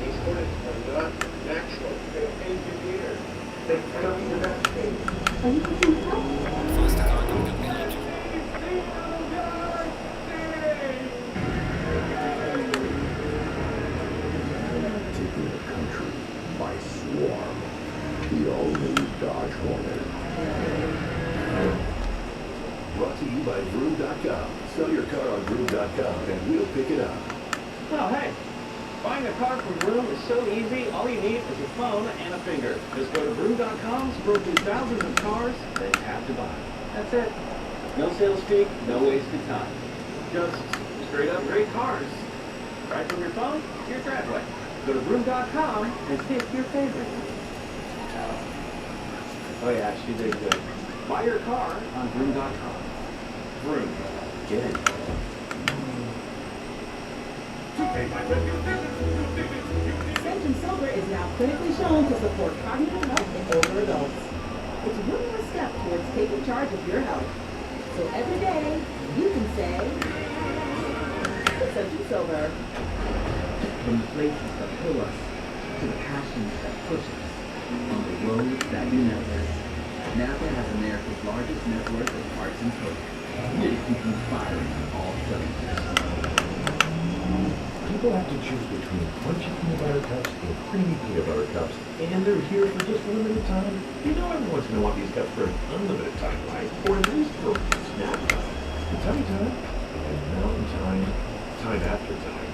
These hornets are not natural. They're engineered. They cannot be the best thing. Are you cooking stuff? Taking the country by swarm. The all-new Dodge Hornet. Brought to you by Vroom.com. Sell your car on Vroom.com and we'll pick it up. Oh, hey. Buying a car from Vroom is so easy. All you need is a phone and a finger. Just go to Vroom.com, scroll through thousands of cars, then tap to buy. That's it. No sales fee, no wasted time. Just straight up great cars. right from your phone to your driveway. Go to Vroom.com and pick your favorite. Oh yeah, she did good. Buy your car on Vroom.com. Vroom. Get in. Sage and Silver is now clinically shown to support cognitive health in older adults. It's one more step towards taking charge of your health. So every day, you can say, Sage and Silver. From the places that pull us to the passions that push us on the road that unites us. NAPA has America's largest network of parts and coats, here to keep you firing on all cylinders. People have to choose between crunchy peanut butter cups and creamy peanut butter cups, and they're here for just a limited time. You know everyone's going to want these cups for an unlimited time, right? Or at least for snack time, and tummy time, and mountain time, time after time.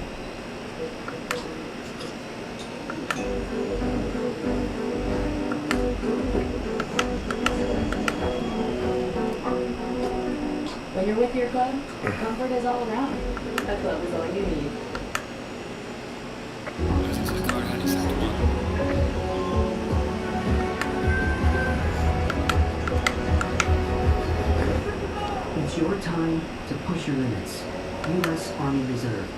When you're with your club, comfort is all around. A club is all you need. It's your time to push your limits. U.S. Army Reserve.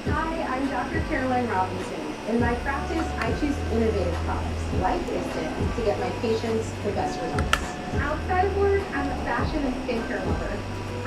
Hi, I'm Dr. Caroline Robinson. In my practice, I choose innovative products like ESeniors to get my patients the best results. Outside of work, I'm a fashion and skincare lover.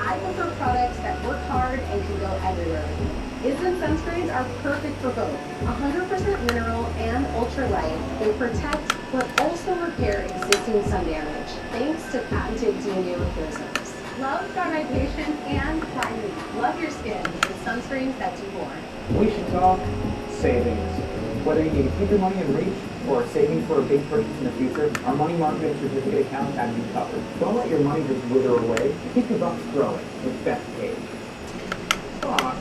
I prefer products that work hard and can go everywhere with me. ESeniors sunscreens are perfect for both. 100% mineral and ultralight. They protect but also repair existing sun damage thanks to patented DNA repair zones. Loved by my patients and by me. Love your skin with sunscreens that do more. We should talk savings. Whether you need to keep your money in reach or saving for a big purchase in the future, our money market and certificate accounts have you covered. Don't let your money just wither away. Keep your bucks growing with Best Page. Talk.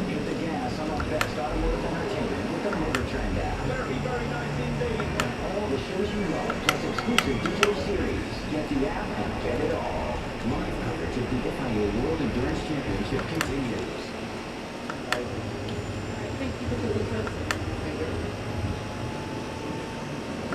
Get the gas on our best automotive entertainment with the Motor Trend app. Very nice indeed. All the shows you love, plus exclusive digital series. Get the app and get it all. Live coverage of the FIA World Endurance Championship continues.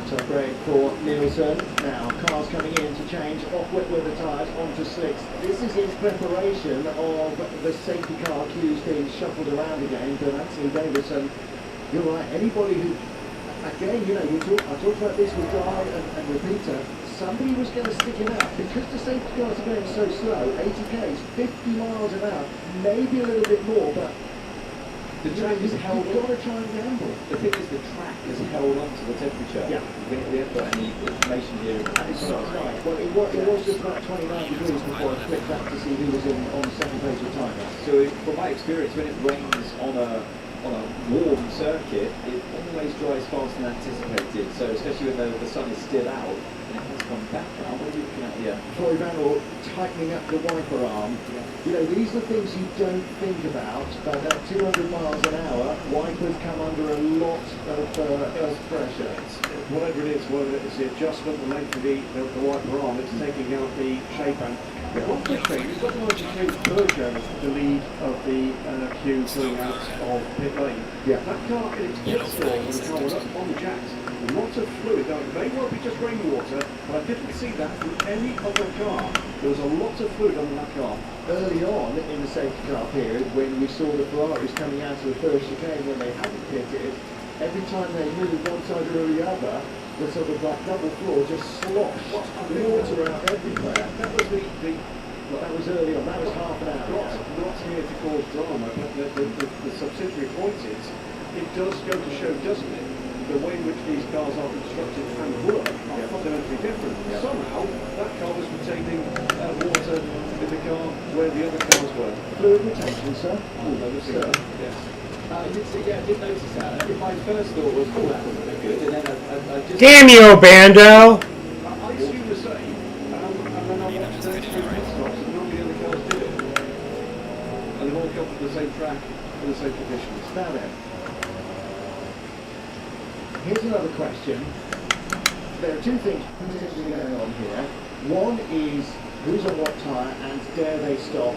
So great for Nielsen. Now cars coming in to change off wet weather tyres onto slicks. This is in preparation of the safety car queues being shuffled around again. But Anthony Davison, you're right. Anybody who, again, you know, I talked about this with Guy and Repeater. Somebody was going to stick it out because the safety cars are going so slow. 80 k's, 50 miles an hour, maybe a little bit more, but. The track is held You've got to try and gamble. The thing is, the track is held on to the temperature. Yeah. We haven't got any information here. It's not right. Well, it was just about 29 degrees before I clicked back to see who was on the second page of the timer. So, from my experience, when it rains on a warm circuit, it always dries faster than anticipated. So, especially when the sun is still out, and it has come back now. What are you looking at here? Troy Van tightening up the wiper arm. You know, these are things you don't think about, but at 200 miles an hour, wipers come under a lot of pressure. Whatever it is, whether it's the adjustment, the length of the wiper arm, it's taking out the shape. And one quick thing, you've got 93 Berger as the lead of the queue coming out of pit lane. Yeah. That car in its pit stall, when the car was up on the jacks, lots of fluid. Now, it may well be just rainwater, but I didn't see that from any other car. There was a lot of fluid on that car. Early on in the safety car period, when we saw the Ferraris coming out of the first chicane when they hadn't pitted, every time they moved one side or the other, the sort of like double floor just sloshed water out everywhere. That was that was early on. That was half an hour. Not here to cause drama, but the subsidiary point is, it does go to show, doesn't it, the way in which these cars are constructed and work are fundamentally different. Somehow, that car was retaining water in the car where the other cars were. Fluid retention, sir. Sir. Yes. I did notice that. My first thought was, oh, that wasn't good, and then I just... Damn you, Bando! I assume the same, and then I watched those three pit stops and none of the other cars did it. And they've all come from the same there are two things potentially going on here. One is who's on what tyre and dare they stop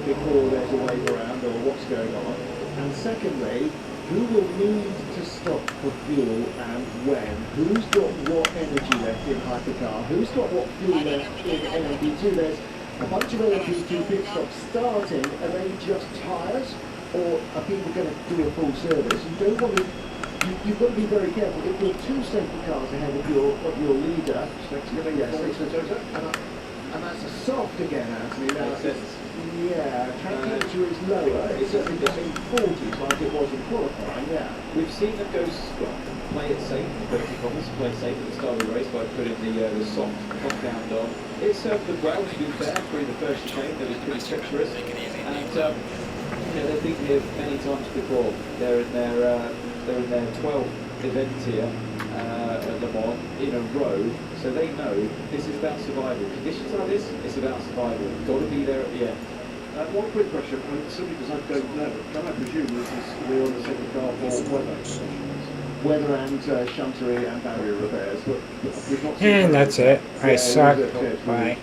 before there's a wave around or what's going on. And secondly, who will need to stop for fuel and when? Who's got what energy left in hypercar? Who's got what fuel left in LMP2? There's a bunch of LMP2 pit stops starting. Are they just tyres? Or are people going to do a full service? You don't want to. You've got to be very careful. If you're two safety cars ahead of your leader, and that's a soft again, Anthony. Now, yeah, track temperature is lower. It's certainly between 40s like it was in qualifying. Yeah, We've seen them go, play it safe, inverted commas, play it safe at the start of the race by putting the soft top down on. It served them well, to be fair, through the first chicane that was pretty treacherous. And they've been here many times before. They're in their 12th event here at Le Mans in a row, so they know this is about survival. Conditions like this, it's about survival. You've got to be there at the end. One quick question, simply because I don't know, can I presume this is we're on the second car for weather? Weather and shuntery and barrier repairs, but we've not seen And that's it. I suck. Bye.